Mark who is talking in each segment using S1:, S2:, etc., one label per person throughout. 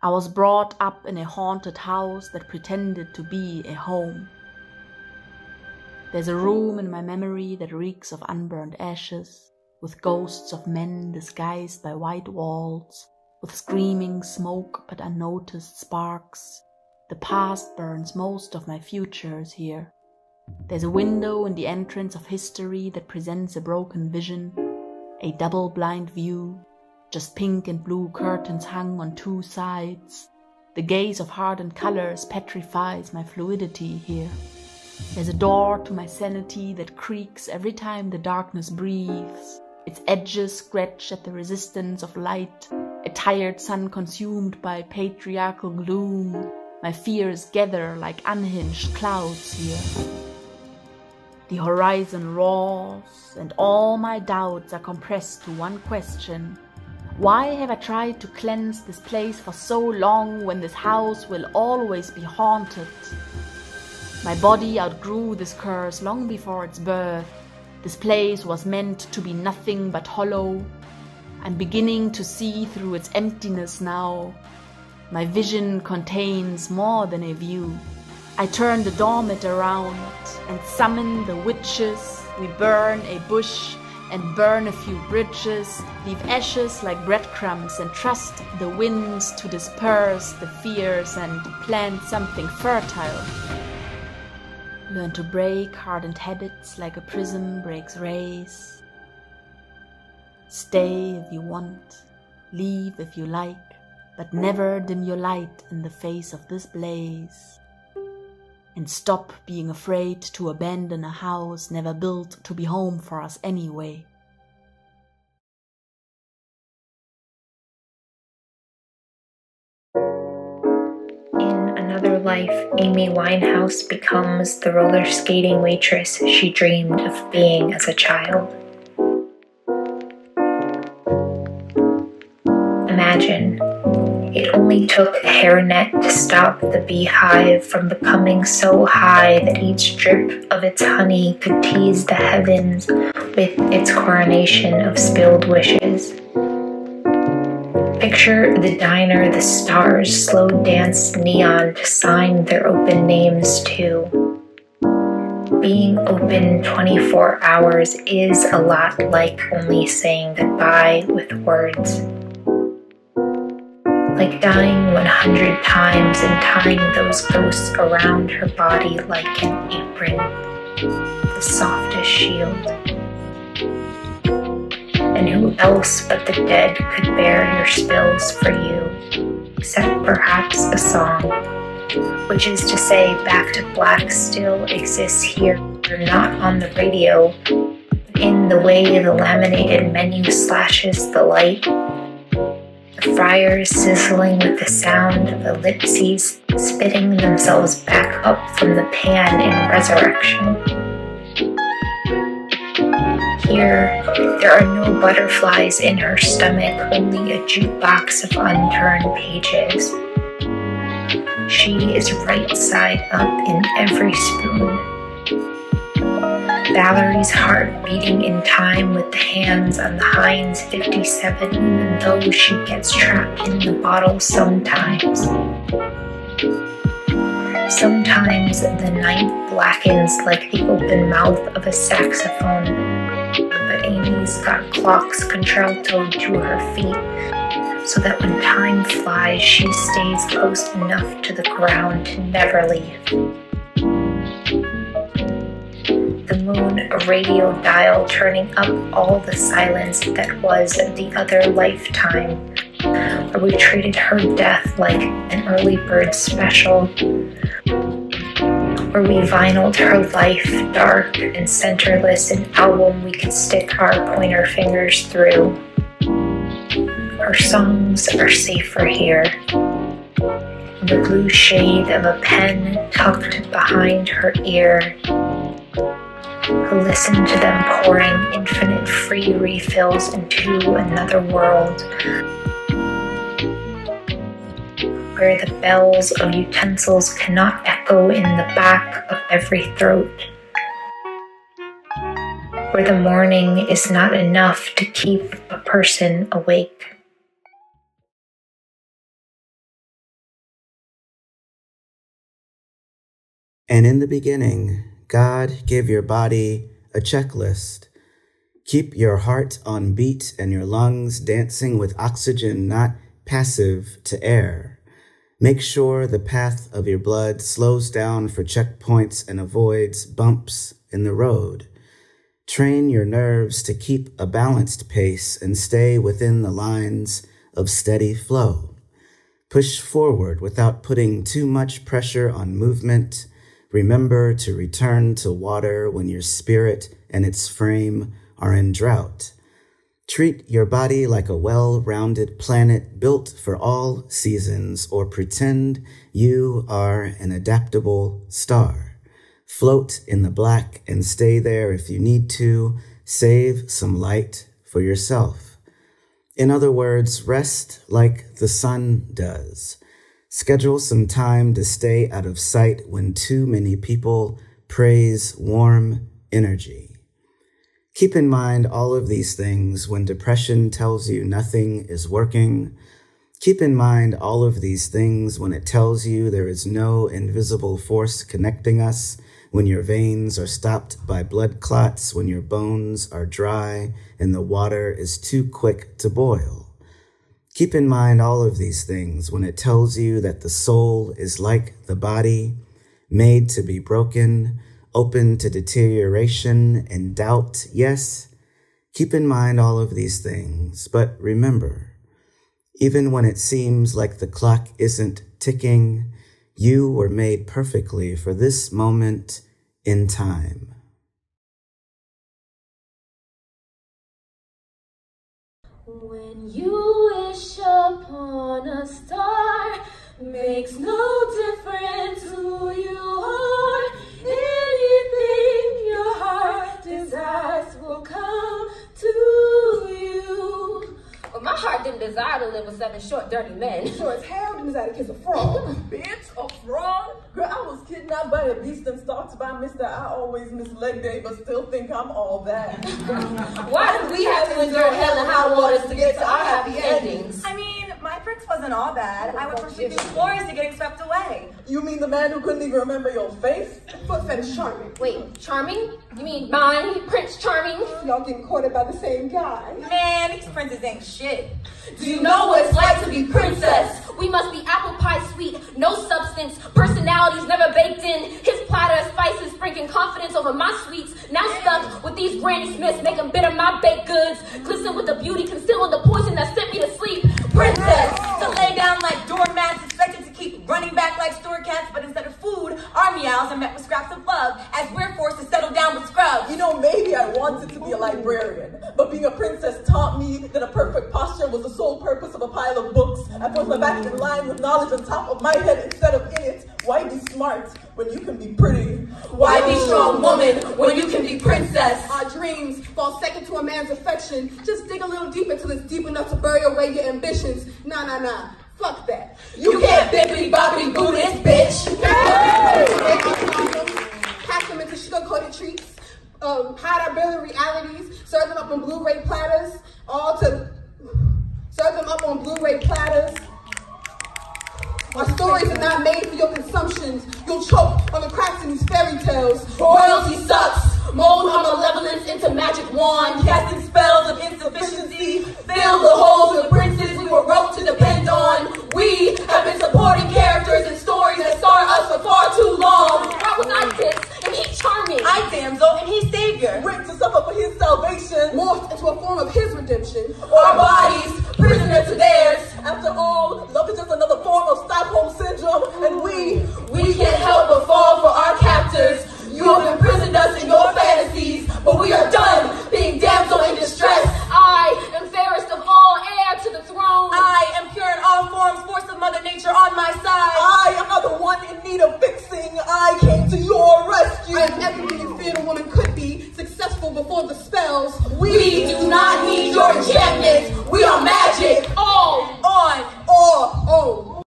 S1: I was brought up in a haunted house that pretended to be a home. There's a room in my memory that reeks of unburned ashes, with ghosts of men disguised by white walls, with screaming smoke but unnoticed sparks. The past burns most of my futures here. There's a window in the entrance of history that presents a broken vision, a double-blind view, just pink and blue curtains hung on two sides. The gaze of hardened colors petrifies my fluidity here. There's a door to my sanity that creaks every time the darkness breathes. Its edges scratch at the resistance of light, a tired sun consumed by patriarchal gloom. My fears gather like unhinged clouds here. The horizon roars, and all my doubts are compressed to one question. Why have I tried to cleanse this place for so long when this house will always be haunted? My body outgrew this curse long before its birth. This place was meant to be nothing but hollow. I'm beginning to see through its emptiness now. My vision contains more than a view. I turn the dormit around and summon the witches. We burn a bush and burn a few bridges, leave ashes like breadcrumbs and trust the winds to disperse the fears and plant something fertile. Learn to break hardened habits like a prism breaks rays. Stay if you want, leave if you like, but never dim your light in the face of this blaze. And stop being afraid to abandon a house never built to be home for us anyway.
S2: In another life, Amy Winehouse becomes the roller skating waitress she dreamed of being as a child. Imagine, it only took a hairnet to stop the beehive from becoming so high that each drip of its honey could tease the heavens with its coronation of spilled wishes. Picture the diner the stars slow danced neon to sign their open names to. Being open 24 hours is a lot like only saying goodbye with words. Like dying 100 times and tying those ghosts around her body like an apron, the softest shield. And who else but the dead could bear your spills for you, except perhaps a song, which is to say Back to Black still exists here, not on the radio, but in the way the laminated menu slashes the light. The fryers sizzling with the sound of ellipses spitting themselves back up from the pan in resurrection. Here, there are no butterflies in her stomach, only a jukebox of unturned pages. She is right side up in every spoon. Valerie's heart beating in time with the hands on the Heinz 57, even though she gets trapped in the bottle sometimes. Sometimes the night blackens like the open mouth of a saxophone, but Amy's got clocks contralto to her feet, so that when time flies, she stays close enough to the ground to never leave. The moon, a radio dial turning up all the silence that was the other lifetime, where we treated her death like an early bird special, where we vinyled her life dark and centerless, an album we could stick our pointer fingers through. Her songs are safer here, in the blue shade of a pen tucked behind her ear. Who listened to them pouring infinite free refills into another world, where the bells of utensils cannot echo in the back of every throat, where the morning is not enough to keep a person awake.
S3: And in the beginning, God gave your body a checklist. Keep your heart on beat and your lungs dancing with oxygen, not passive to air. Make sure the path of your blood slows down for checkpoints and avoids bumps in the road. Train your nerves to keep a balanced pace and stay within the lines of steady flow. Push forward without putting too much pressure on movement. Remember to return to water when your spirit and its frame are in drought. Treat your body like a well-rounded planet built for all seasons, or pretend you are an adaptable star. Float in the black and stay there if you need to. Save some light for yourself. In other words, rest like the sun does. Schedule some time to stay out of sight when too many people praise warm energy. Keep in mind all of these things when depression tells you nothing is working. Keep in mind all of these things when it tells you there is no invisible force connecting us, when your veins are stopped by blood clots, when your bones are dry and the water is too quick to boil. Keep in mind all of these things when it tells you that the soul is like the body, made to be broken, open to deterioration and doubt. Yes, keep in mind all of these things, but remember, even when it seems like the clock isn't ticking, you were made perfectly for this moment in time.
S4: When you wish upon a star, makes no difference who you are. Anything your heart desires will come to you. Well, my heart didn't desire to live with 7 short, dirty men.
S5: Sure as hell didn't desire to kiss a frog. Bitch, a frog? Girl, I was kidnapped by a beast and stalked by Mr. I always miss leg day, but still think I'm all that.
S4: Why did we have to endure hell and high waters to get to our happy endings?
S6: I mean, my prince wasn't all bad. I went from sweeping floors to getting swept away.
S5: You mean the man who couldn't even remember your face? Foot fetish charming.
S4: Wait, Charming? You mean mine, Prince Charming?
S5: Y'all getting courted by the same guy.
S6: Man, these princes ain't shit.
S4: Do you know what it's like to be princess? We must be apple pie sweet, no substance, personalities never baked in. His platter of spices sprinkling confidence over my sweets. Now stuck with these Granny Smiths, making bitter my baked goods. Glisten with the beauty, concealing the poison that sent me to sleep. Princess!
S6: To lay down like doormats, expected to keep running back like store cats, but instead of food, our meows are met with scraps of love, as we're forced to settle down with scrubs.
S5: You know, maybe I wanted to be a librarian, but being a princess taught me that a perfect posture was the sole purpose of a pile of books. I put my back in line with knowledge on top of my head instead of in it. Why be smart when you can be pretty?
S4: Why be strong woman when you can be princess?
S5: Our dreams fall second to a man's affection. Just dig a little deeper till it's deep enough to bury away your ambitions. Nah. Fuck that.
S4: You can't bippity boppity boo this bitch.
S5: Pack them into sugar-coated treats, hide our billing realities, serve them up on Blu-ray platters, serve them up on Blu-ray platters. Our stories are not made for your consumptions. You'll choke on the cracks in these fairy tales.
S4: Royalty sucks. Mold our malevolence into magic wand.
S6: Casting spells of insufficiency.
S4: Fill the holes with princes we were wrote to depend on. We have been supporting characters and stories that scar us for far too long. Why was I this and he charming?
S6: I damsel and he's savior.
S5: Written to suffer for his salvation, morphed into a form of his redemption.
S4: Our bodies, prisoner to theirs.
S5: After all, love is just another form of Stockholm syndrome, and we
S4: can't help but fall for our captors. You have imprisoned us in your fantasies, but we are done being damsel in distress. I am fairest of all, heir to the throne.
S6: I am pure in all forms, force of Mother Nature on my side.
S5: I am not the one in need of fixing. I came to your rescue. I am everything you feared a woman could be, successful before the spells.
S4: We do not need your enchantments. We are magic. All on.
S5: Oh.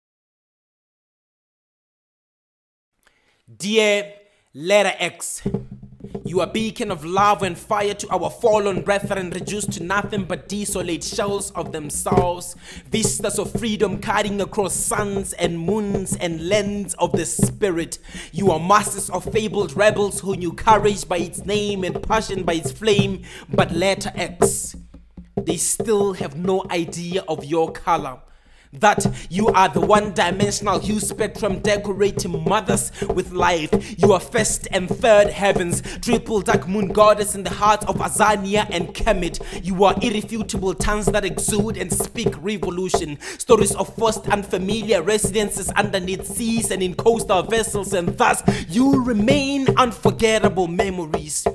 S7: Dear Letter X, You are a beacon of love and fire to our fallen brethren, reduced to nothing but desolate shells of themselves. Vistas of freedom cutting across suns and moons and lands of the spirit. You are masters of fabled rebels who knew courage by its name and passion by its flame, but letter X. They still have no idea of your color. That you are the one-dimensional hue spectrum decorating mothers with life. You are first and third heavens, triple dark moon goddess in the heart of Azania and Kemet. You are irrefutable tongues that exude and speak revolution. Stories of first unfamiliar residences underneath seas and in coastal vessels, and thus you remain unforgettable memories.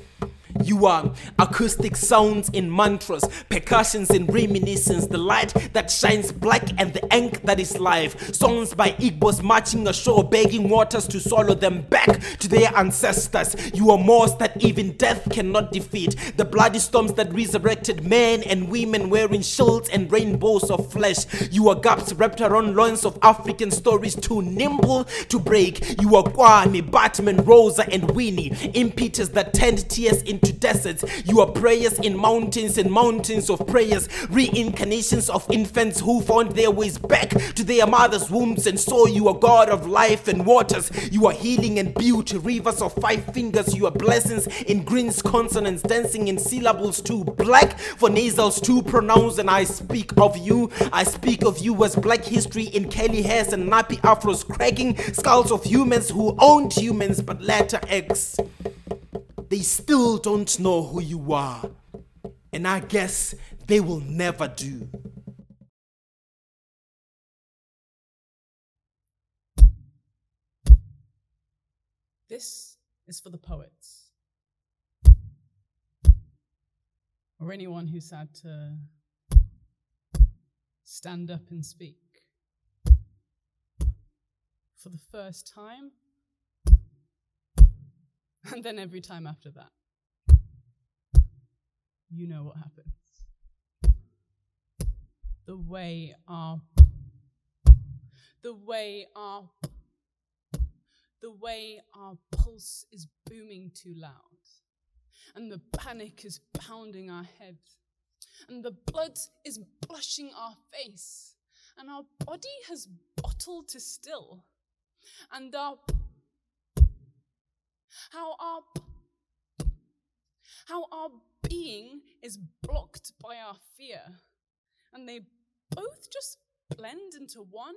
S7: You are acoustic sounds in mantras, percussions in reminiscence, the light that shines black and the ink that is life. Songs by Igbos marching ashore, begging waters to swallow them back to their ancestors. You are moors that even death cannot defeat, the bloody storms that resurrected men and women wearing shields and rainbows of flesh. You are gaps wrapped around loins of African stories too nimble to break. You are Kwame, Batman, Rosa and Winnie, impetus that turned tears into deserts. You are prayers in mountains and mountains of prayers, reincarnations of infants who found their ways back to their mother's wombs and saw you are God of life and waters. You are healing and beauty, rivers of 5 fingers. You are blessings in Greene's consonants, dancing in syllables too black for nasals to pronounce. And I speak of you as black history in curly hairs and nappy afros, cracking skulls of humans who owned humans, but letter X. They still don't know who you are, and I guess they will never do.
S8: This is for the poets, or anyone who's had to stand up and speak for the first time, and then every time after that. You know what happens. The way our pulse is booming too loud, and the panic is pounding our head, and the blood is blushing our face, and our body has bottled to still, and how our being is blocked by our fear, and they both just blend into one,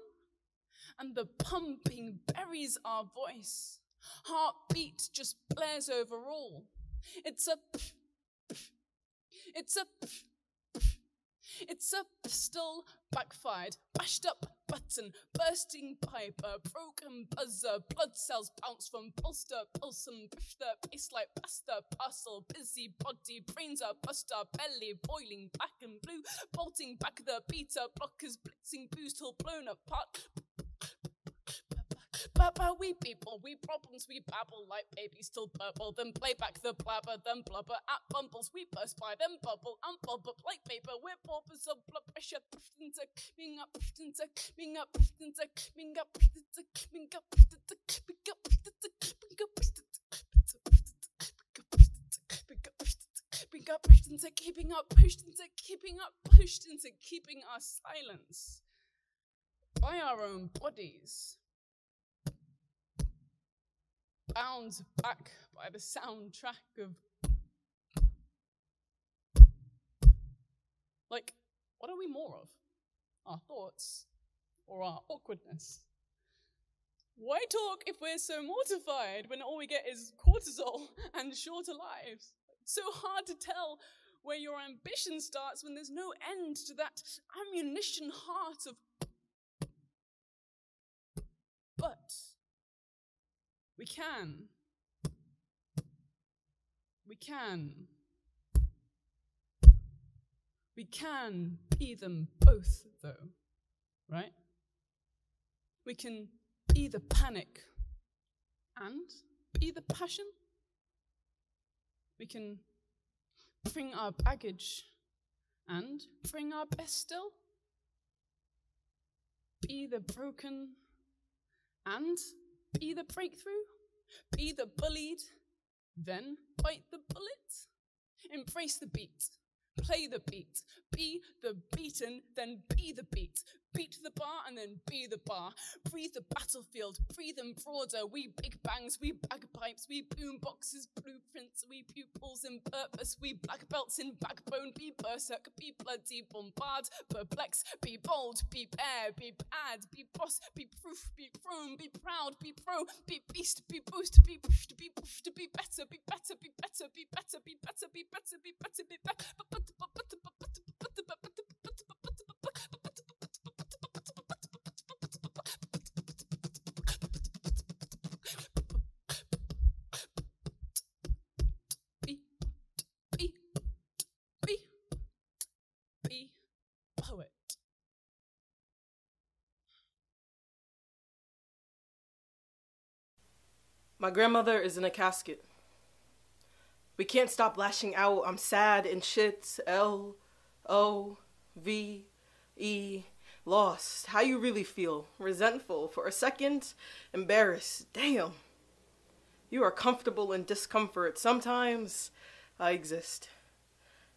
S8: and the pumping buries our voice. Heartbeat just blares over all. It's a still backfired, bashed up button, bursting pipe, a broken buzzer, blood cells bounce from pulse to pulse and push the pace like pasta, parcel, busy body, brains are buster, Pelle boiling black and blue, bolting back the beta blockers, blitzing boost till blown apart. But we people, we problems, we babble like babies till purple, then play back the blabber, then blubber at bumbles, we burst by them bubble, unbubble like paper, we're paupers of blood pressure, into coming up, into coming up, into coming up, into coming up, pushed into keeping our silence by our own bodies. Bound back by the soundtrack of, like, what are we more of? Our thoughts or our awkwardness? Why talk if we're so mortified when all we get is cortisol and shorter lives? It's so hard to tell where your ambition starts when there's no end to that ammunition heart of. But we can be them both, though, right? We can be the panic and be the passion. We can bring our baggage and bring our best still. Be the broken and be the breakthrough. Be the bullied Then bite the bullet. Embrace the beat. Play the beat. Be the beaten, then be the beat. Beat the bar and then be the bar. Breathe the battlefield, breathe them broader. We big bangs, we bagpipes, we boom boxes, blueprints, we pupils in purpose, we black belts in backbone. Be berserk, be bloody bombard, perplex, be bold, be bare, be bad, be boss, be proof, be prone, be proud, be pro, be beast, be boost, be pushed, be better, be better, be better, be better, be better, be better, be better, be better. Be poet.
S9: My grandmother is in a casket. We can't stop lashing out. I'm sad and shit. L-O-V-E. Lost. How you really feel? Resentful. For a second, embarrassed. Damn. You are comfortable in discomfort. Sometimes I exist.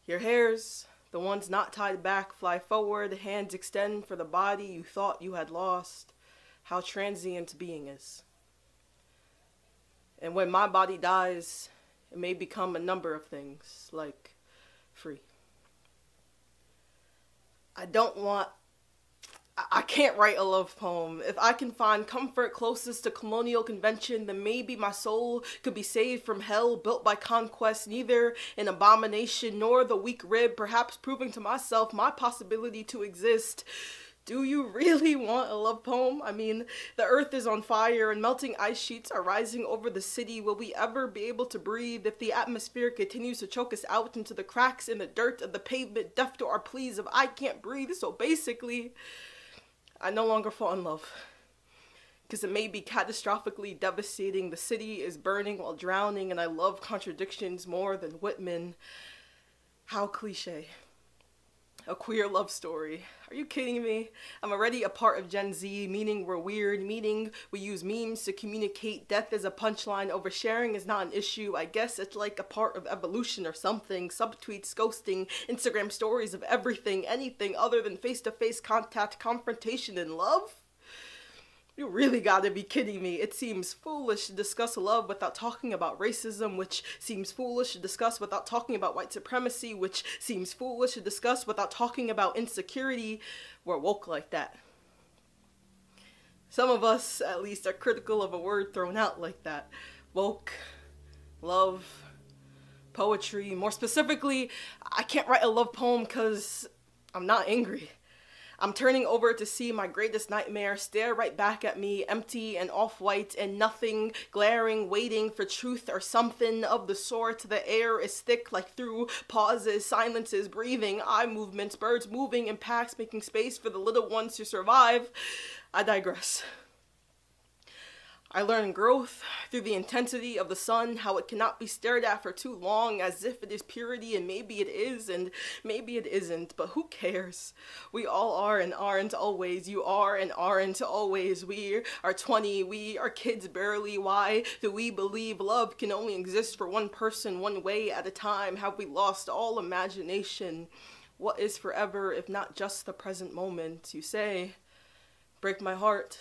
S9: Your hairs, the ones not tied back, fly forward. Hands extend for the body you thought you had lost. How transient being is. And when my body dies, it may become a number of things, like free. I can't write a love poem. If I can find comfort closest to colonial convention, then maybe my soul could be saved from hell built by conquest, neither an abomination nor the weak rib, perhaps proving to myself my possibility to exist. Do you really want a love poem? I mean, the earth is on fire and melting ice sheets are rising over the city. Will we ever be able to breathe if the atmosphere continues to choke us out into the cracks in the dirt of the pavement, deaf to our pleas of I can't breathe? So basically, I no longer fall in love. Because it may be catastrophically devastating. The city is burning while drowning, and I love contradictions more than Whitman. How cliche. A queer love story. Are you kidding me? I'm already a part of Gen Z, meaning we're weird, meaning we use memes to communicate. Death is a punchline, oversharing is not an issue. I guess it's like a part of evolution or something. Subtweets, ghosting, Instagram stories of everything, anything other than face-to-face contact, confrontation, and love? You really gotta be kidding me. It seems foolish to discuss love without talking about racism, which seems foolish to discuss without talking about white supremacy, which seems foolish to discuss without talking about insecurity. We're woke like that. Some of us, at least, are critical of a word thrown out like that. Woke, love, poetry. More specifically, I can't write a love poem because I'm not angry. I'm turning over to see my greatest nightmare stare right back at me, empty and off-white and nothing, glaring, waiting for truth or something of the sort. The air is thick like through pauses, silences, breathing, eye movements, birds moving in packs, making space for the little ones to survive. I digress. I learn growth through the intensity of the sun, how it cannot be stared at for too long as if it is purity, and maybe it is and maybe it isn't, but who cares? We all are and aren't always. You are and aren't always. We are 20, we are kids barely. Why do we believe love can only exist for one person, one way at a time? Have we lost all imagination? What is forever if not just the present moment? You say, break my heart.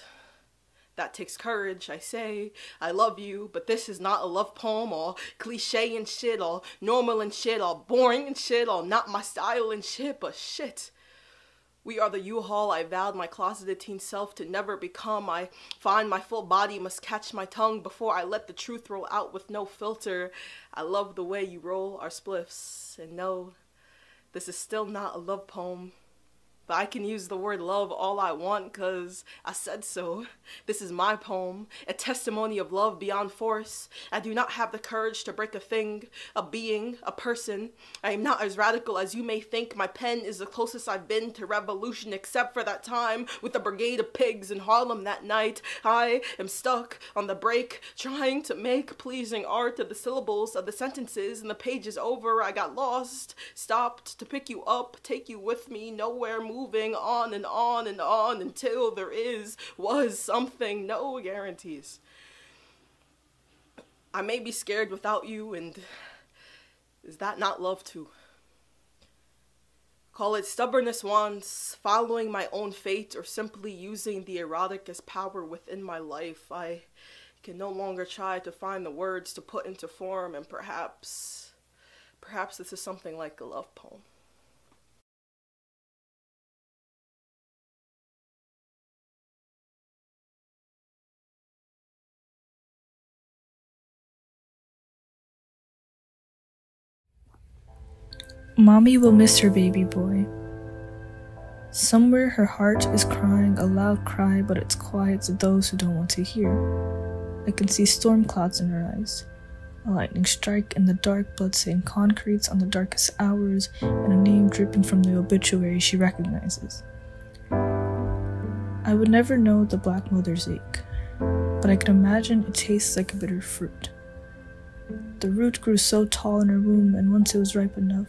S9: That takes courage, I say. I love you, but this is not a love poem, all cliche and shit, all normal and shit, all boring and shit, all not my style and shit, but shit. We are the U-Haul I vowed my closeted teen self to never become. I find my full body must catch my tongue before I let the truth roll out with no filter. I love the way you roll our spliffs, and no, this is still not a love poem. But I can use the word love all I want because I said so. This is my poem, a testimony of love beyond force. I do not have the courage to break a thing, a being, a person. I am not as radical as you may think. My pen is the closest I've been to revolution except for that time with a brigade of pigs in Harlem that night. I am stuck on the break trying to make pleasing art of the syllables of the sentences and the page is over. I got lost, stopped to pick you up, take you with me, nowhere moving on and on and on until there was something, no guarantees. I may be scared without you, and is that not love too? Call it stubbornness once, following my own fate, or simply using the erotic as power within my life. I can no longer try to find the words to put into form, and perhaps this is something like a love poem.
S10: Mommy will miss her baby boy. Somewhere her heart is crying a loud cry, but it's quiet to those who don't want to hear. I can see storm clouds in her eyes, a lightning strike in the dark, blood-stained concretes on the darkest hours, and a name dripping from the obituary she recognizes. I would never know the black mother's ache, but I can imagine it tastes like a bitter fruit. The root grew so tall in her womb, and once it was ripe enough,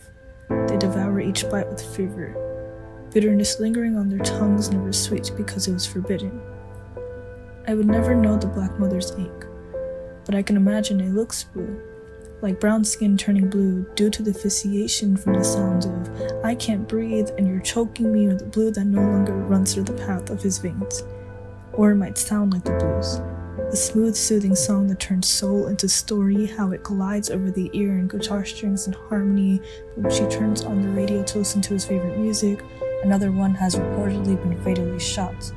S10: they devour each bite with fervor, bitterness lingering on their tongues, never sweet because it was forbidden. I would never know the black mother's ache, but I can imagine it looks blue, like brown skin turning blue due to the asphyxiation from the sounds of "I can't breathe" and "you're choking me," or the blue that no longer runs through the path of his veins. Or it might sound like the blues, a smooth, soothing song that turns soul into story, how it glides over the ear and guitar strings in harmony, but when she turns on the radio to listen to his favorite music, another one has reportedly been fatally shot.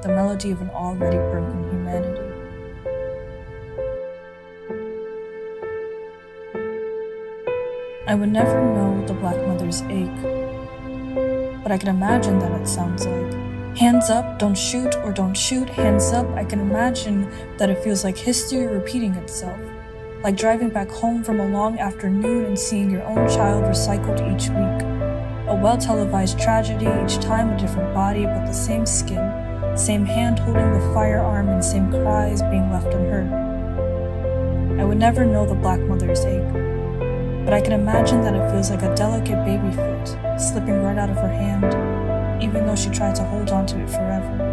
S10: The melody of an already broken humanity. I would never know the black mother's ache, but I can imagine that it sounds like hands up, don't shoot, or don't shoot, hands up. I can imagine that it feels like history repeating itself, like driving back home from a long afternoon and seeing your own child recycled each week. A well-televised tragedy, each time a different body, but the same skin, same hand holding the firearm, and same cries being left unheard. I would never know the black mother's ache, but I can imagine that it feels like a delicate baby foot slipping right out of her hand, even though she tried to hold on to it forever.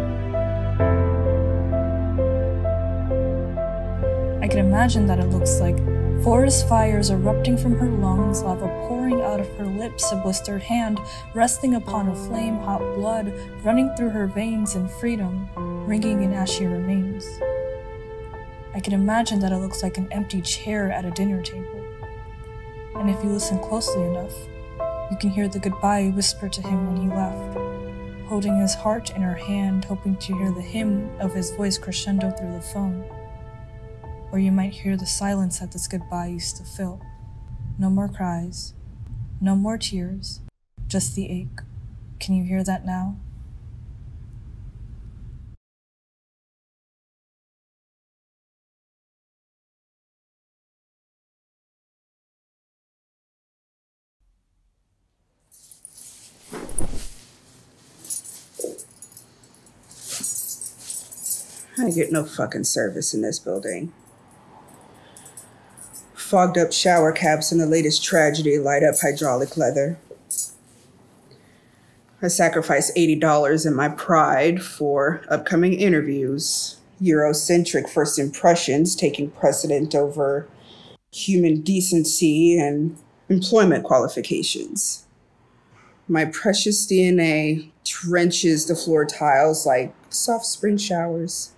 S10: I can imagine that it looks like forest fires erupting from her lungs, lava pouring out of her lips, a blistered hand resting upon a flame, hot blood running through her veins, and freedom ringing in ashy remains. I can imagine that it looks like an empty chair at a dinner table. And if you listen closely enough, you can hear the goodbye whisper to him when he left, holding his heart in her hand, hoping to hear the hymn of his voice crescendo through the phone. Or you might hear the silence that this goodbye used to fill. No more cries, no more tears, just the ache. Can you hear that now?
S11: I get no fucking service in this building. Fogged up shower caps in the latest tragedy light up hydraulic leather. I sacrificed $80 in my pride for upcoming interviews. Eurocentric first impressions taking precedent over human decency and employment qualifications. My precious DNA trenches the floor tiles like soft spring showers.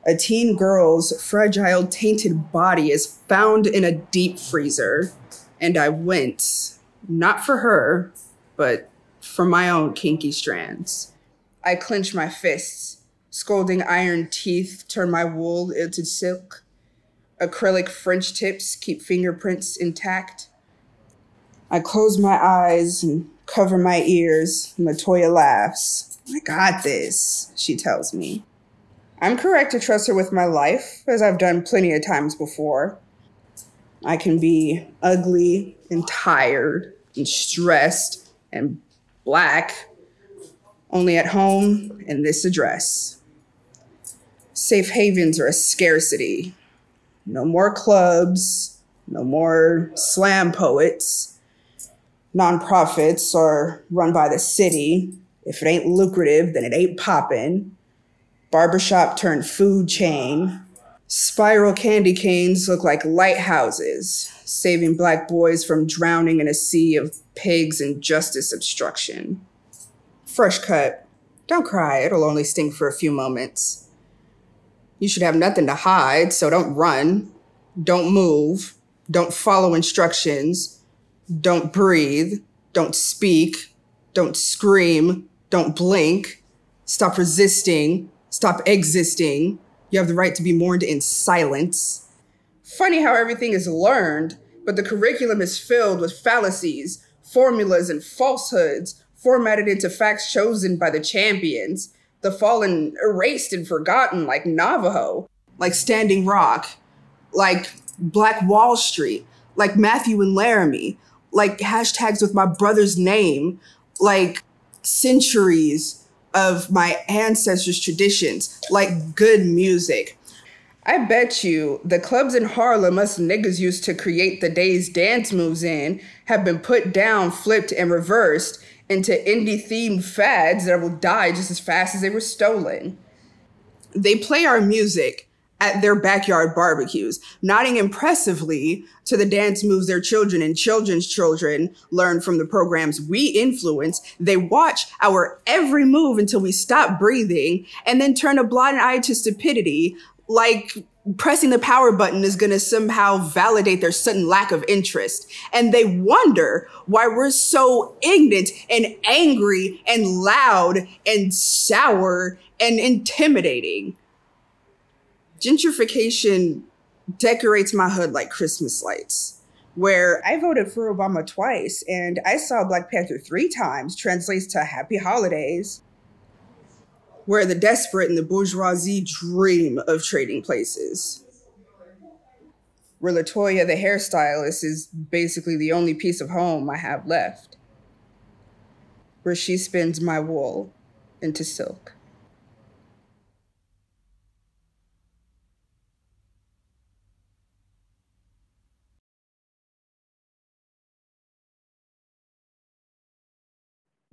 S11: A teen girl's fragile, tainted body is found in a deep freezer, and I went, not for her, but for my own kinky strands. I clench my fists, scolding iron teeth turn my wool into silk. Acrylic French tips keep fingerprints intact. I close my eyes and cover my ears. Latoya laughs. I got this, she tells me. I'm correct to trust her with my life, as I've done plenty of times before. I can be ugly and tired and stressed and black, only at home in this address. Safe havens are a scarcity. No more clubs, no more slam poets. Nonprofits are run by the city. If it ain't lucrative, then it ain't poppin'. Barbershop turned food chain. Spiral candy canes look like lighthouses, saving Black boys from drowning in a sea of pigs and justice obstruction. Fresh cut. Don't cry, it'll only sting for a few moments. You should have nothing to hide, so don't run, don't move, don't follow instructions, don't breathe, don't speak, don't scream, don't blink, stop resisting, stop existing. You have the right to be mourned in silence. Funny how everything is learned, but the curriculum is filled with fallacies, formulas, and falsehoods formatted into facts chosen by the champions, the fallen erased and forgotten like Navajo, like Standing Rock, like Black Wall Street, like Matthew and Laramie, like hashtags with my brother's name, like centuries of my ancestors' traditions, like good music. I bet you the clubs in Harlem us niggas used to create the day's dance moves in have been put down, flipped, and reversed into indie-themed fads that will die just as fast as they were stolen. They play our music at their backyard barbecues, nodding impressively to the dance moves their children and children's children learn from the programs we influence. They watch our every move until we stop breathing and then turn a blind eye to stupidity, like pressing the power button is gonna somehow validate their sudden lack of interest. And they wonder why we're so ignorant and angry and loud and sour and intimidating. Gentrification decorates my hood like Christmas lights, where I voted for Obama twice and I saw Black Panther 3 times translates to Happy Holidays, where the desperate and the bourgeoisie dream of trading places, where LaToya, the hairstylist, is basically the only piece of home I have left, where she spins my wool into silk.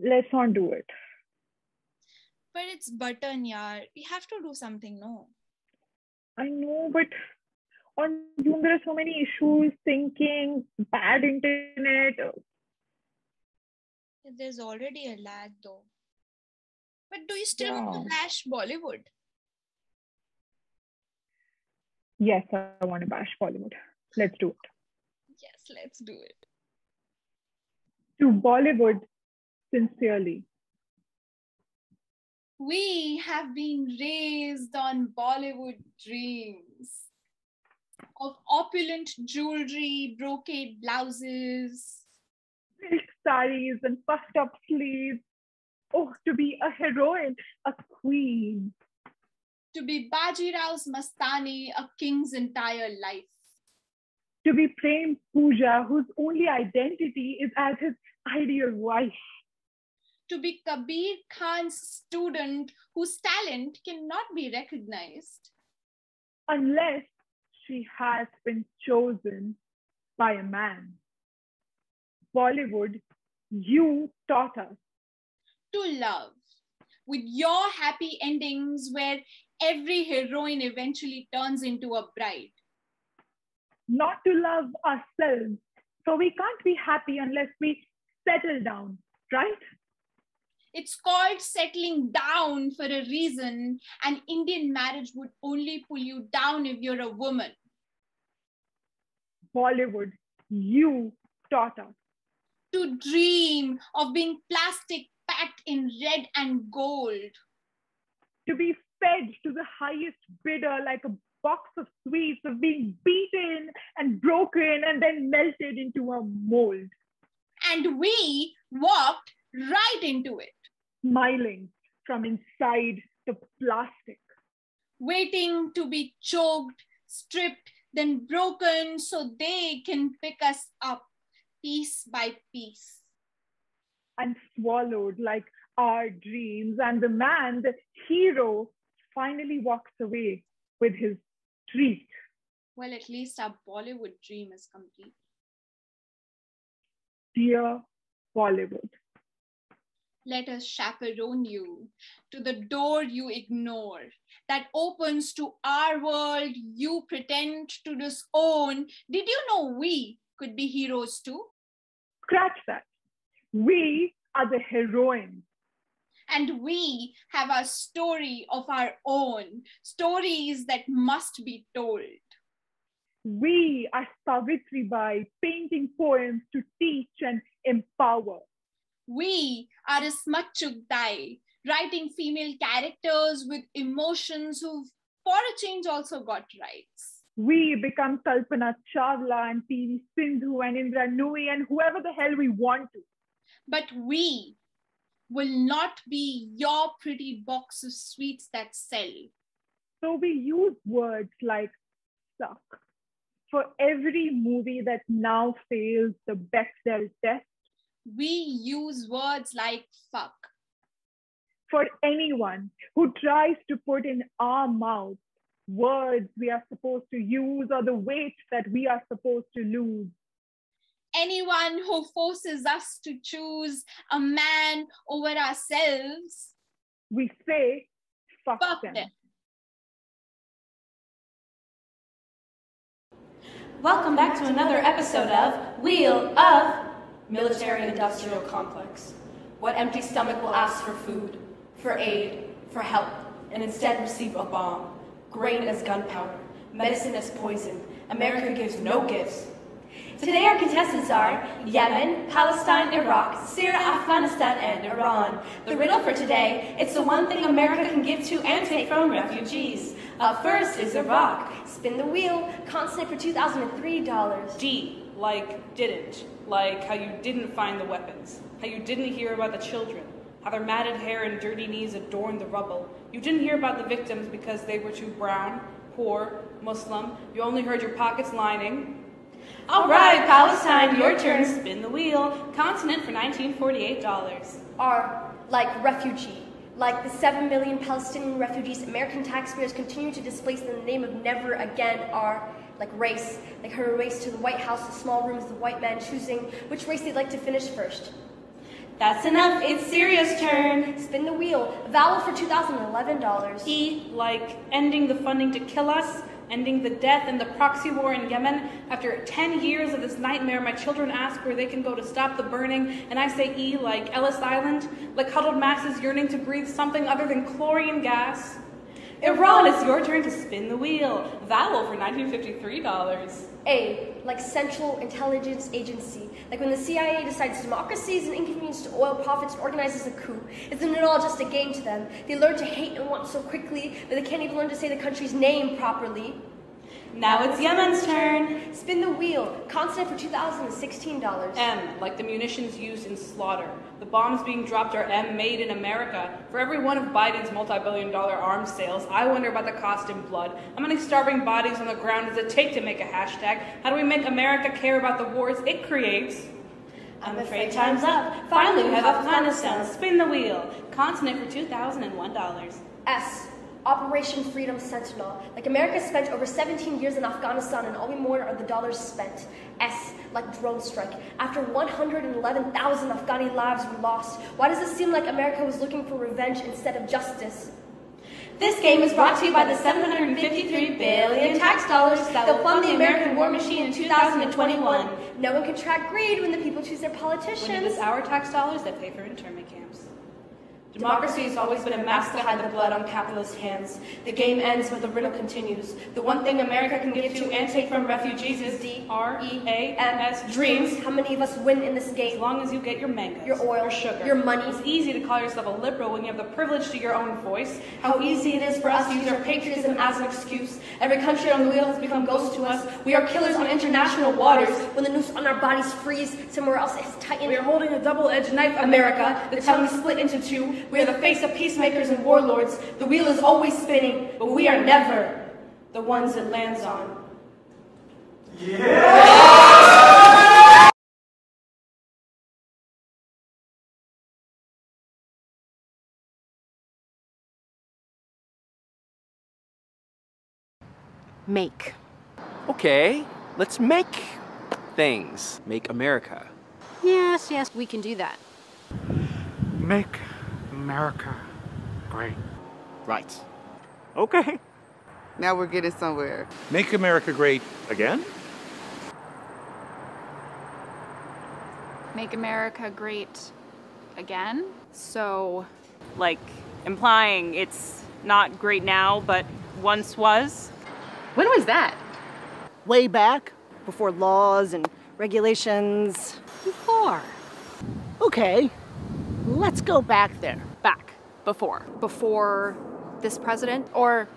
S12: Let's not do it.
S10: But it's button, yaar. We have to do something, no?
S12: I know, but on Zoom there are so many issues, thinking, bad internet.
S10: There's already a lag, though. But do you still want to bash Bollywood?
S12: Yes, I want to bash Bollywood. Let's do it.
S10: Yes, let's do it.
S12: To Bollywood, sincerely.
S10: We have been raised on Bollywood dreams of opulent jewelry, brocade blouses,
S12: Silk saris and puffed up sleeves. Oh, to be a heroine, a queen.
S10: to be Baji Rao's Mastani, a king's entire life.
S12: To be Prem Pooja, whose only identity is as his ideal wife.
S10: To be Kabir Khan's student whose talent cannot be recognized.
S12: Unless she has been chosen by a man. Bollywood, you taught us.
S10: To love, with your happy endings where every heroine eventually turns into a bride.
S12: Not to love ourselves. So we can't be happy unless we settle down, right?
S10: It's called settling down for a reason. An Indian marriage would only pull you down if you're a woman.
S12: Bollywood, you taught us.
S10: To dream of being plastic packed in red and gold.
S12: To be fed to the highest bidder like a box of sweets, of being beaten and broken and then melted into a mold.
S10: And we walked right into it.
S12: Smiling from inside the plastic.
S10: Waiting to be choked, stripped, then broken so they can pick us up piece by piece.
S12: And swallowed like our dreams. And the man, the hero, finally walks away with his treat.
S10: Well, at least our Bollywood dream is complete.
S12: Dear Bollywood.
S13: let us chaperone you to the door you ignore, that opens to our world you pretend to disown. Did you know we could be heroes too?
S12: Scratch that. We are the heroines.
S13: And we have a story of our own, stories that must be told.
S12: We are Savitri Bai, painting poems to teach and empower.
S13: We are Giday, writing female characters with emotions who, for a change, also got rights.
S12: We become Kalpana Chawla and P.V. Sindhu and Indra Nooyi and whoever the hell we want to.
S13: But we will not be your pretty box of sweets that sell.
S12: So we use words like suck for every movie that now fails the Bechdel test.
S13: We use words like fuck
S12: for anyone who tries to put in our mouths words we are supposed to use or the weight that we are supposed to lose.
S13: Anyone who forces us to choose a man over ourselves,
S12: we say, fuck them.
S14: Welcome back to another episode of Wheel of Military-Industrial Complex. What empty stomach will ask for food, for aid, for help, and instead receive a bomb, grain as gunpowder, medicine as poison. America gives no gifts. Today our contestants are Yemen, Palestine, Iraq, Syria, Afghanistan, and Iran. The riddle for today, it's the one thing America can give to and take from refugees. Up first is Iraq. Spin the wheel, consonant for $2,003.
S15: D, like didn't. Like how you didn't find the weapons. How you didn't hear about the children. How their matted hair and dirty knees adorned the rubble. You didn't hear about the victims because they were too brown, poor, Muslim. You only heard your pockets lining.
S14: All right, Palestine, your turn. Spin the wheel. Consonant for $1948.
S16: R, like refugee. Like the 7 million Palestinian refugees American taxpayers continue to displace in the name of never again. R, like race. Like her race to the White House, the small rooms, the white man choosing which race they'd like to finish first.
S14: That's enough. It's Syria's turn.
S16: Spin the wheel. Vowel for $2,011.
S15: E, like ending the funding to kill us. Ending the death and the proxy war in Yemen. After 10 years of this nightmare, my children ask where they can go to stop the burning, and I say E, like Ellis Island, like huddled masses yearning to breathe something other than chlorine gas.
S14: Iran, it's your turn to spin the wheel. Vowel for $1953.
S16: A, like Central Intelligence Agency. Like when the CIA decides democracy is an inconvenience to oil profits and organizes a coup. Isn't it all just a game to them? They learn to hate and want so quickly that they can't even learn to say the country's name properly.
S14: Now it's Yemen's turn.
S16: Spin the wheel. Consonant for $2,016.
S15: M, like the munitions used in slaughter. The bombs being dropped are M, made in America. For every one of Biden's multi-billion-dollar arms sales, I wonder about the cost in blood. How many starving bodies on the ground does it take to make a hashtag? How do we make America care about the wars it creates?
S14: I'm afraid time's up. Finally, we have Afghanistan. Spin the wheel. Consonant for $2,001.
S16: S, Operation Freedom Sentinel. Like America spent over 17 years in Afghanistan and all we mourn are the dollars spent. S, like drone strike. After 111,000 Afghani lives were lost, why does it seem like America was looking for revenge instead of justice?
S14: This game is brought to you by the $753 billion tax dollars that will fund the American war machine in 2021.
S16: No one can track greed when the people choose their politicians.
S15: When it is our tax dollars that pay for internment camps.
S14: Democracy has always been a mask to hide the blood on capitalist hands. The game ends, but the riddle continues. The one thing America can give to and take from refugees is D-R-E-A-M-S, dreams.
S16: How many of us win in this game?
S15: As long as you get your mangoes,
S16: your oil,
S15: your sugar,
S16: your money.
S15: It's easy to call yourself a liberal when you have the privilege to your own voice.
S14: How easy it is for us to use our patriotism as an excuse. Every country on the wheel has become ghosts to us. We are killers on international waters.
S16: When the noose on our bodies freeze, somewhere else it's tightened.
S15: We are holding a double-edged knife, America. The tongue is split into two. We are the face of peacemakers and warlords. The wheel is always spinning, but we are never the ones it lands on.
S3: Yeah!
S17: Make. Okay, let's make things. Make America.
S18: Yes, we can do that. Make America great.
S19: Right. Okay.
S20: Now we're getting somewhere.
S18: Make America great again?
S21: Make America great again? So, like, implying it's not great now, but once was?
S22: When was that? Way back, before laws and regulations. Before. Okay, let's go back there.
S21: Back. Before. Before this president or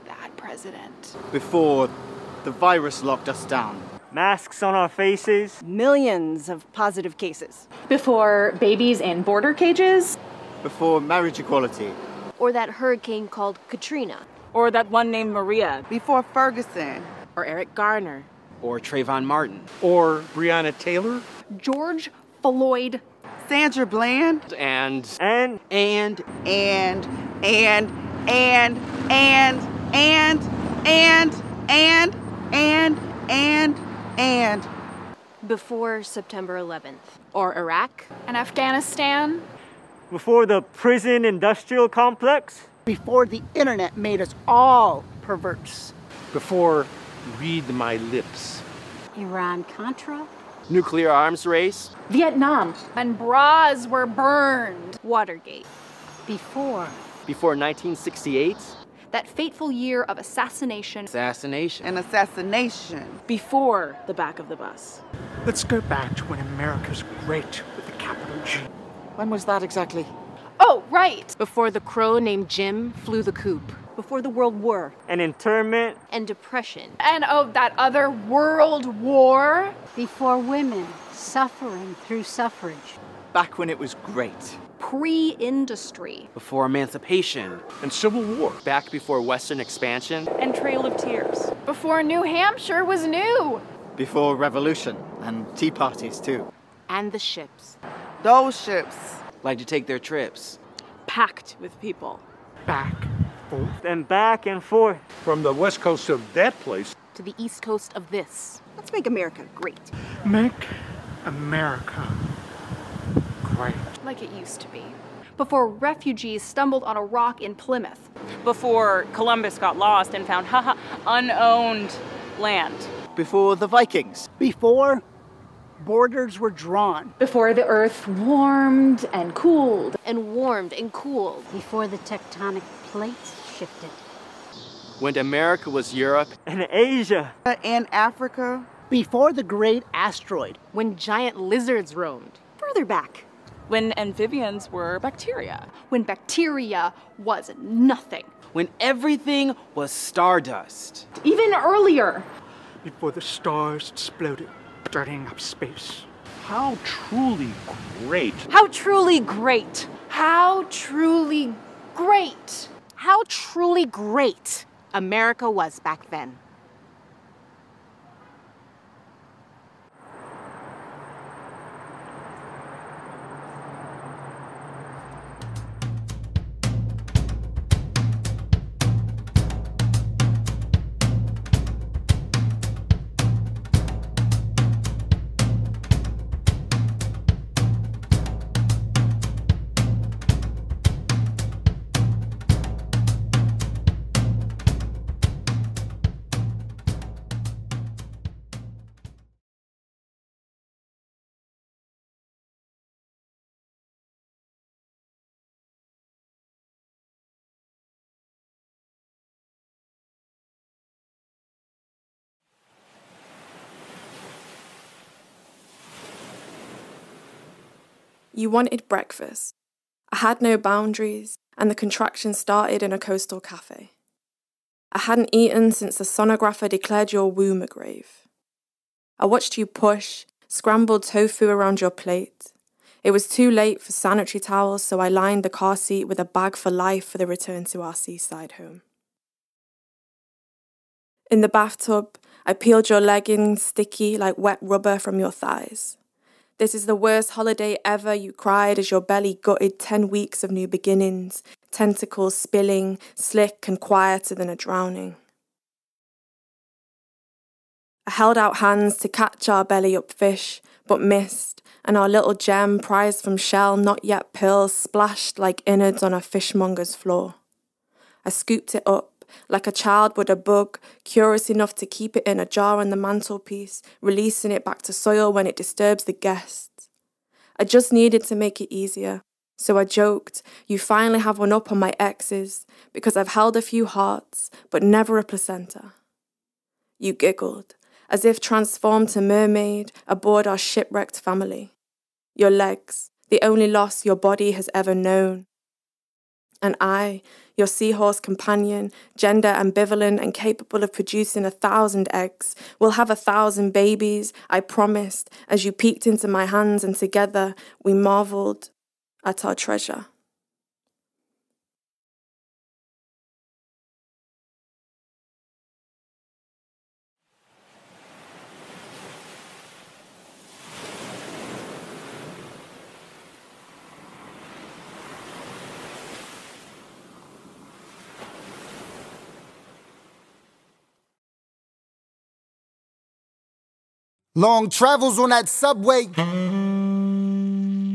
S21: that president?
S19: Before the virus locked us down.
S22: Masks on our faces. Millions of positive cases.
S23: Before babies in border cages?
S19: Before marriage equality.
S16: Or that hurricane called Katrina.
S21: Or that one named Maria.
S20: Before Ferguson.
S22: Or Eric Garner.
S17: Or Trayvon Martin.
S18: Or Breonna Taylor.
S21: George Floyd.
S20: Sandra Bland.
S17: And
S16: Before September 11th.
S21: Or Iraq. And Afghanistan.
S22: Before the prison industrial complex. Before the internet made us all perverts.
S18: Before Read My Lips.
S22: Iran-Contra.
S17: nuclear arms race.
S23: Vietnam.
S21: And bras were burned.
S16: Watergate.
S22: Before
S17: 1968.
S21: That fateful year of assassination.
S20: An assassination.
S21: Before the back of the bus.
S18: Let's go back to when America's great with a capital G.
S22: When was that exactly?
S21: Oh, right!
S22: Before the crow named Jim flew the coop. Before the World War. An internment.
S16: And depression.
S21: And oh, that other World War.
S24: Before women suffering through suffrage.
S19: Back when it was great.
S21: Pre-industry.
S17: Before emancipation.
S18: And Civil War.
S17: Back before Western expansion.
S21: And Trail of Tears. Before New Hampshire was new.
S19: Before revolution. And tea parties, too.
S22: And the ships.
S20: Those ships.
S17: Like to take their trips.
S21: Packed with people.
S18: Back, forth.
S22: And back and forth.
S18: From the west coast of that place.
S22: To the east coast of this. Let's make America great.
S18: Make America great.
S21: Like it used to be. Before refugees stumbled on a rock in Plymouth.
S22: Before Columbus got lost and found, unowned land.
S19: Before the Vikings.
S22: Before borders were drawn.
S23: Before the earth warmed and cooled.
S16: And warmed and cooled.
S24: Before the tectonic plates shifted.
S17: When America was Europe.
S22: And Asia.
S20: And Africa.
S22: Before the great asteroid.
S21: When giant lizards roamed.
S22: Further back.
S21: When amphibians were bacteria. When bacteria was nothing.
S17: When everything was stardust.
S23: Even earlier.
S18: Before the stars exploded, dirtying up space. How truly great.
S21: How truly great. How truly great.
S22: How truly great America was back then.
S25: You wanted breakfast. I had no boundaries, and the contraction started in a coastal cafe. I hadn't eaten since the sonographer declared your womb a grave. I watched you push scrambled tofu around your plate. It was too late for sanitary towels, so I lined the car seat with a bag for life for the return to our seaside home. In the bathtub, I peeled your leggings sticky like wet rubber from your thighs. This is the worst holiday ever, you cried as your belly gutted 10 weeks of new beginnings, tentacles spilling, slick and quieter than a drowning. I held out hands to catch our belly-up fish, but missed, and our little gem prized from shell, not yet pearl, splashed like innards on a fishmonger's floor. I scooped it up, like a child would a bug, curious enough to keep it in a jar on the mantelpiece, releasing it back to soil when it disturbs the guests. I just needed to make it easier, so I joked, you finally have one up on my exes, because I've held a few hearts, but never a placenta. You giggled, as if transformed to mermaid aboard our shipwrecked family. Your legs, the only loss your body has ever known. And I, your seahorse companion, gender ambivalent and capable of producing 1,000 eggs, will have 1,000 babies, I promised, as you peeked into my hands and together we marveled at our treasure.
S1: Long travels on that subway,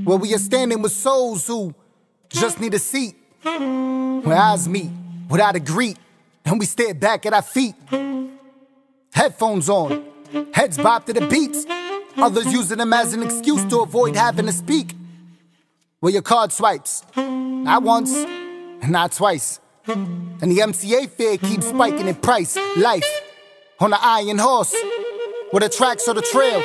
S1: where we are standing with souls who just need a seat, where eyes meet without a greet, and we stare back at our feet. Headphones on, heads bop to the beats, others using them as an excuse to avoid having to speak. Where your card swipes, not once, and not twice, and the MCA fare keeps spiking in price. Life on the iron horse, where the tracks are the trail,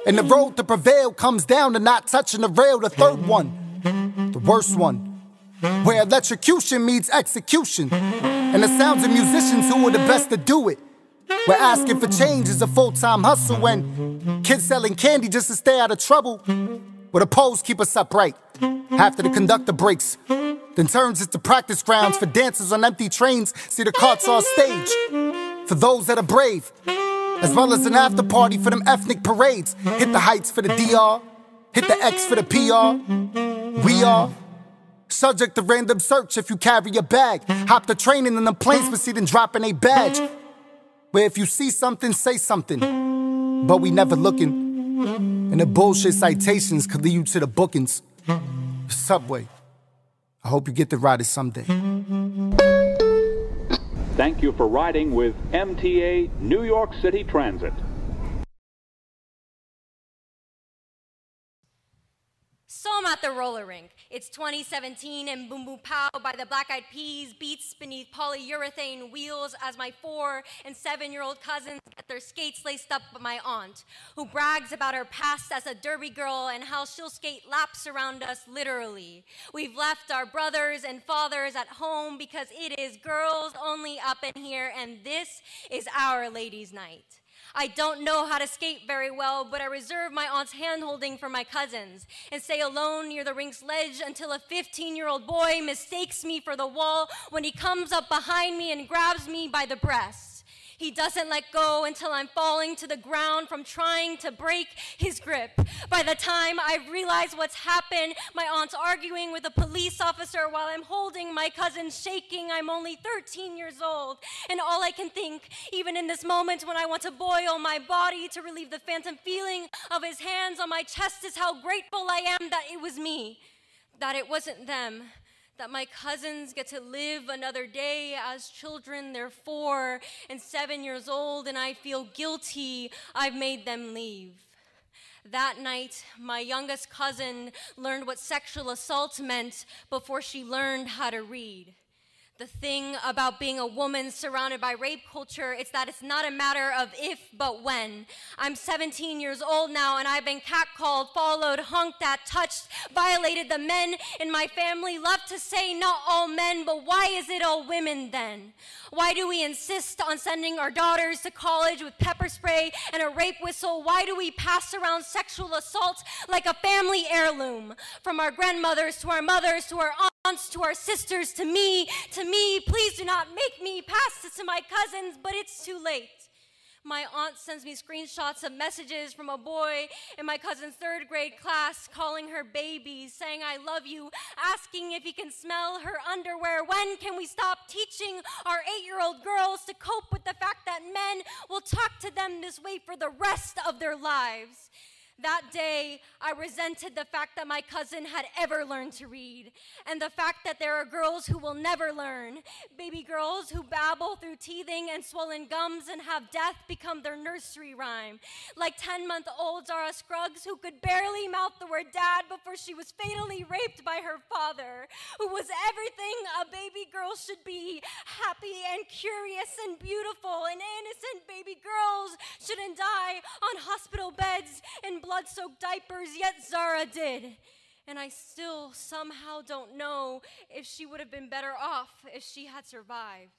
S1: and the road to prevail comes down to not touching the rail. The third one, the worst one, where electrocution meets execution, and the sounds of musicians who are the best to do it, where asking for change is a full-time hustle, when kids selling candy just to stay out of trouble, where the poles keep us upright after the conductor breaks, then turns into practice grounds for dancers on empty trains. See the carts on stage for those that are brave, as well as an after party for them ethnic parades. Hit the heights for the DR, hit the X for the PR. We are subject to random search if you carry a bag. Hop the train and in the planes proceeding dropping a badge. Where if you see something, say something, but we never looking. And the bullshit citations could lead you to the bookings. Subway, I hope you get to ride it someday.
S2: Thank you for riding with MTA New York City Transit.
S4: So I'm at the roller rink. It's 2017 and Boom Boom Pow by the Black Eyed Peas beats beneath polyurethane wheels as my 4- and 7-year-old cousins get their skates laced up by my aunt, who brags about her past as a derby girl and how she'll skate laps around us literally. We've left our brothers and fathers at home because it is girls only up in here, and this is our ladies' night. I don't know how to skate very well, but I reserve my aunt's hand-holding for my cousins and stay alone near the rink's ledge until a 15-year-old boy mistakes me for the wall when he comes up behind me and grabs me by the breast. He doesn't let go until I'm falling to the ground from trying to break his grip. By the time I realize what's happened, my aunt's arguing with a police officer while I'm holding my cousin shaking. I'm only 13 years old, and all I can think, even in this moment when I want to boil my body to relieve the phantom feeling of his hands on my chest, is how grateful I am that it was me, that it wasn't them, that my cousins get to live another day as children. They're 4 and 7 years old, and I feel guilty I've made them leave. That night, my youngest cousin learned what sexual assault meant before she learned how to read. The thing about being a woman surrounded by rape culture is that it's not a matter of if, but when. I'm 17 years old now, and I've been catcalled, followed, hunked at, touched, violated. The men in my family love to say not all men, but why is it all women then? Why do we insist on sending our daughters to college with pepper spray and a rape whistle? Why do we pass around sexual assault like a family heirloom? From our grandmothers to our mothers to our aunts to our sisters to me, please do not make me pass this to my cousins, but it's too late. My aunt sends me screenshots of messages from a boy in my cousin's 3rd grade class calling her baby, saying I love you, asking if he can smell her underwear. When can we stop teaching our 8-year-old girls to cope with the fact that men will talk to them this way for the rest of their lives? That day, I resented the fact that my cousin had ever learned to read, and the fact that there are girls who will never learn, baby girls who babble through teething and swollen gums and have death become their nursery rhyme, like 10-month-old Zara Scruggs who could barely mouth the word dad before she was fatally raped by her father, who was everything a baby girl should be, happy and curious and beautiful, and innocent baby girls shouldn't die on hospital beds in blood-soaked diapers, yet Zara did. And I still somehow don't know if she would have been better off if she had survived.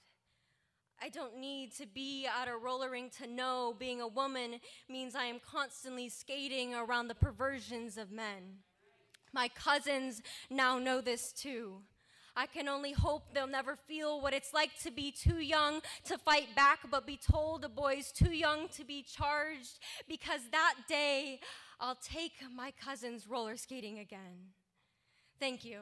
S4: I don't need to be at a roller rink to know being a woman means I am constantly skating around the perversions of men. My cousins now know this too. I can only hope they'll never feel what it's like to be too young to fight back, but be told a boy's too young to be charged, because that day I'll take my cousins roller skating again. Thank you.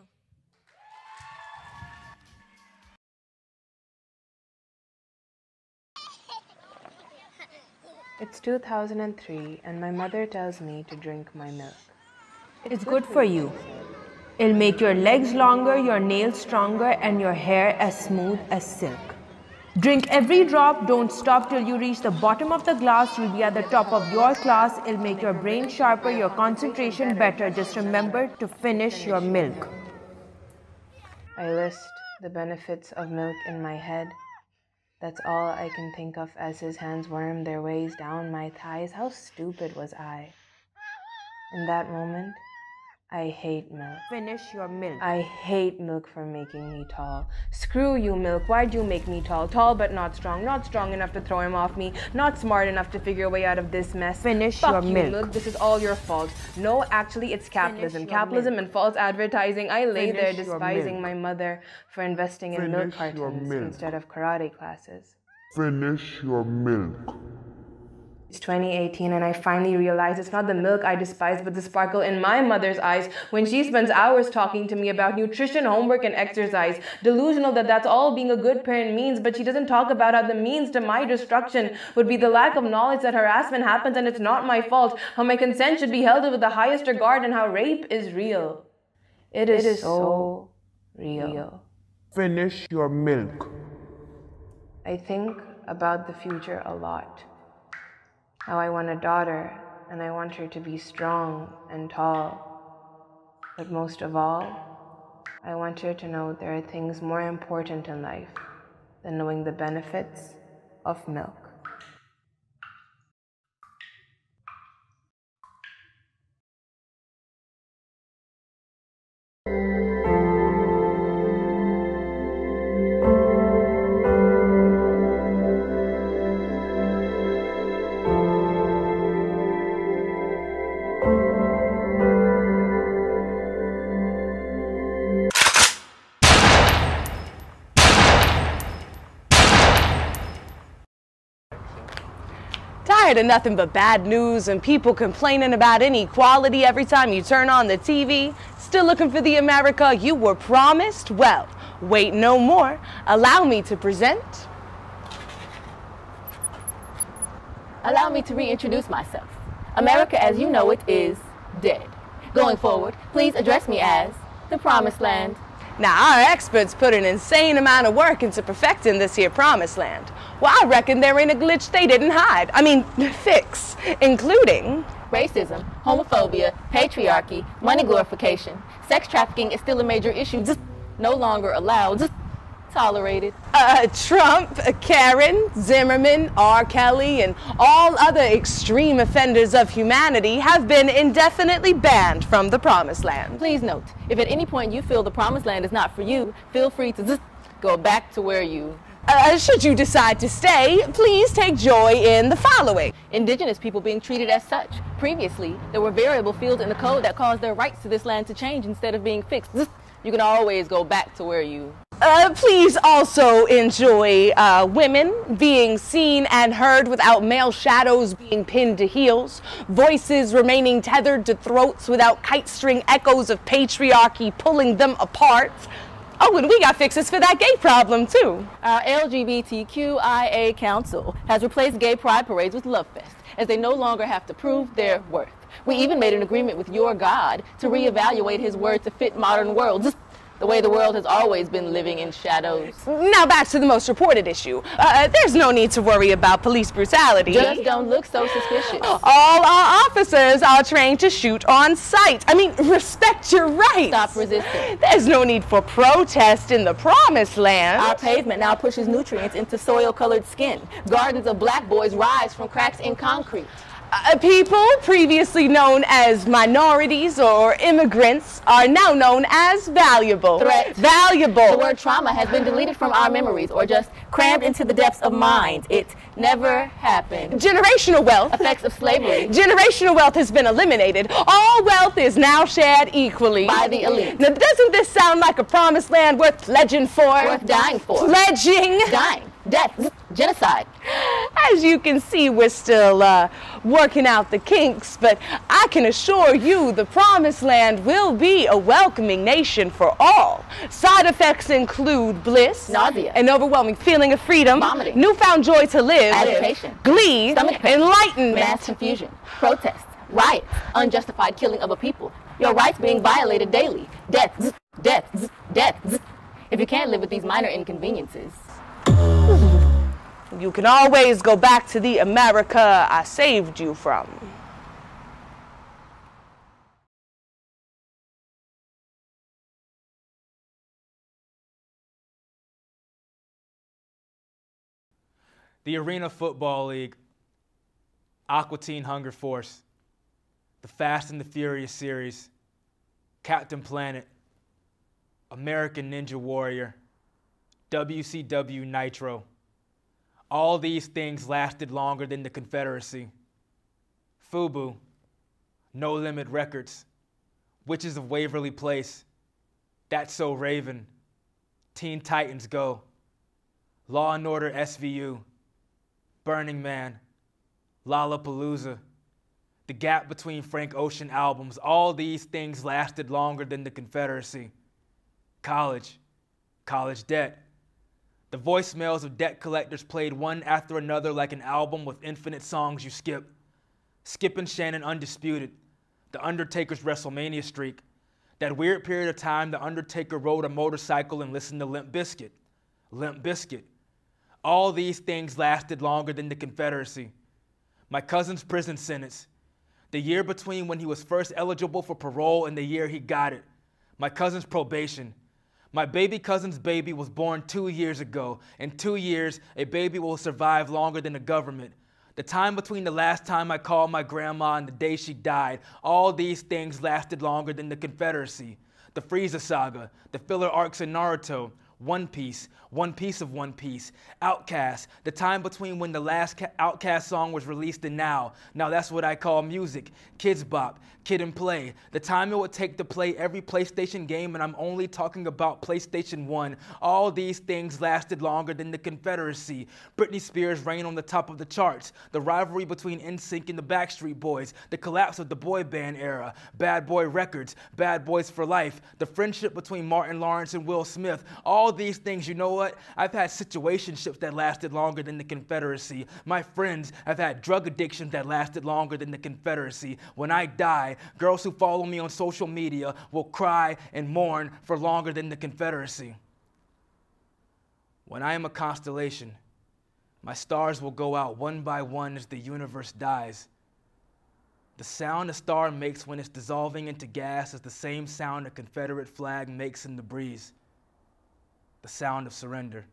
S5: It's 2003 and my mother tells me to drink my milk.
S6: It's good for you. It'll make your legs longer, your nails stronger, and your hair as smooth as silk. Drink every drop, don't stop till you reach the bottom of the glass. You'll be at the top of your class. It'll make your brain sharper, your concentration better. Just remember to finish your milk.
S5: I list the benefits of milk in my head. That's all I can think of as his hands worm their ways down my thighs. How stupid was I? In that moment, I hate milk.
S6: Finish your milk.
S5: I hate milk for making me tall. Screw you, milk. Why'd you make me tall? Tall but not strong. Not strong enough to throw him off me. Not smart enough to figure a way out of this mess.
S6: Finish
S5: Fuck
S6: your
S5: you,
S6: milk.
S5: This is all your fault. No, actually, it's capitalism. Capitalism and false advertising. I lay there despising my mother for investing in milk cartons instead of karate classes.
S7: Finish your milk.
S5: It's 2018 and I finally realize it's not the milk I despise but the sparkle in my mother's eyes when she spends hours talking to me about nutrition, homework, and exercise. Delusional that that's all being a good parent means, but she doesn't talk about how the means to my destruction would be the lack of knowledge that harassment happens and it's not my fault, how my consent should be held with the highest regard, and how rape is real. It is so real.
S7: Finish your milk.
S5: I think about the future a lot. How I want a daughter, and I want her to be strong and tall. But most of all, I want her to know there are things more important in life than knowing the benefits of milk.
S6: Tired of nothing but bad news and people complaining about inequality every time you turn on the TV? Still looking for the America you were promised? Well, wait no more. Allow me to present.
S23: Allow me to reintroduce myself. America as you know it is dead. Going forward, please address me as the Promised Land.
S6: Now, our experts put an insane amount of work into perfecting this here Promised Land. Well, I reckon there ain't a glitch they didn't hide. fix, including
S23: racism, homophobia, patriarchy, money glorification. Sex trafficking is still a major issue, just no longer allowed, just tolerated.
S6: Trump, Karen, Zimmerman, R. Kelly, and all other extreme offenders of humanity have been indefinitely banned from the Promised Land.
S23: Please note, if at any point you feel the Promised Land is not for you, feel free to just go back to where you...
S6: should you decide to stay, please take joy in the following.
S23: Indigenous people being treated as such. Previously, there were variable fields in the code that caused their rights to this land to change instead of being fixed. You can always go back to where you...
S6: Please also enjoy women being seen and heard without male shadows being pinned to heels, voices remaining tethered to throats without kite string echoes of patriarchy pulling them apart. Oh, and we got fixes for that gay problem, too.
S23: Our LGBTQIA Council has replaced gay pride parades with Love Fest, as they no longer have to prove their worth. We even made an agreement with your God to reevaluate his word to fit modern worlds. The way the world has always been living in shadows.
S5: Now back to the most reported issue. There's no need to worry about police brutality.
S23: Just don't look so suspicious.
S5: All our officers are trained to shoot on sight. I mean, respect your rights.
S23: Stop resisting.
S5: There's no need for protest in the promised land.
S23: Our pavement now pushes nutrients into soil-colored skin. Gardens of black boys rise from cracks in concrete.
S5: People previously known as minorities or immigrants are now known as valuable.
S23: Threat.
S5: Valuable.
S23: The word trauma has been deleted from our memories or just crammed into the depths of minds. It never happened.
S5: Generational wealth.
S23: Effects of slavery.
S5: Generational wealth has been eliminated. All wealth is now shared equally.
S23: By the elite.
S5: Now, doesn't this sound like a promised land worth pledging for?
S23: Worth dying for.
S5: Pledging.
S23: Dying. Death. Genocide.
S5: As you can see, we're still working out the kinks, but I can assure you the promised land will be a welcoming nation for all. Side effects include bliss,
S23: nausea,
S5: an overwhelming feeling of freedom,
S23: vomiting,
S5: newfound joy to live,
S23: agitation,
S5: glee,
S23: stomach pain,
S5: enlightenment,
S23: mass confusion, protests, riots, unjustified killing of a people, your rights being violated daily, death, death, death. If you can't live with these minor inconveniences,
S5: you can always go back to the America I saved you from.
S8: The Arena Football League, Aqua Teen Hunger Force, the Fast and the Furious series, Captain Planet, American Ninja Warrior, WCW Nitro. All these things lasted longer than the Confederacy. FUBU, No Limit Records, Witches of Waverly Place, That's So Raven, Teen Titans Go, Law and Order SVU, Burning Man, Lollapalooza, the gap between Frank Ocean albums, all these things lasted longer than the Confederacy. College, college debt. The voicemails of debt collectors played one after another like an album with infinite songs you skip. Skip and Shannon Undisputed, The Undertaker's WrestleMania streak, that weird period of time The Undertaker rode a motorcycle and listened to Limp Bizkit. Limp Bizkit. All these things lasted longer than the Confederacy. My cousin's prison sentence, the year between when he was first eligible for parole and the year he got it. My cousin's probation. My baby cousin's baby was born 2 years ago. In 2 years, a baby will survive longer than the government. The time between the last time I called my grandma and the day she died, all these things lasted longer than the Confederacy. The Frieza saga, the filler arcs in Naruto, One Piece of One Piece, Outkast, the time between when the last Outkast song was released and now. Now that's what I call music. Kids Bop, Kid and Play, the time it would take to play every PlayStation game, and I'm only talking about PlayStation 1. All these things lasted longer than the Confederacy. Britney Spears' reign on the top of the charts, the rivalry between NSYNC and the Backstreet Boys, the collapse of the boy band era, Bad Boy Records, Bad Boys for Life, the friendship between Martin Lawrence and Will Smith. All these things, you know what? I've had situationships that lasted longer than the Confederacy. My friends have had drug addictions that lasted longer than the Confederacy. When I die, girls who follow me on social media will cry and mourn for longer than the Confederacy. When I am a constellation, my stars will go out one by one as the universe dies. The sound a star makes when it's dissolving into gas is the same sound a Confederate flag makes in the breeze. The sound of surrender.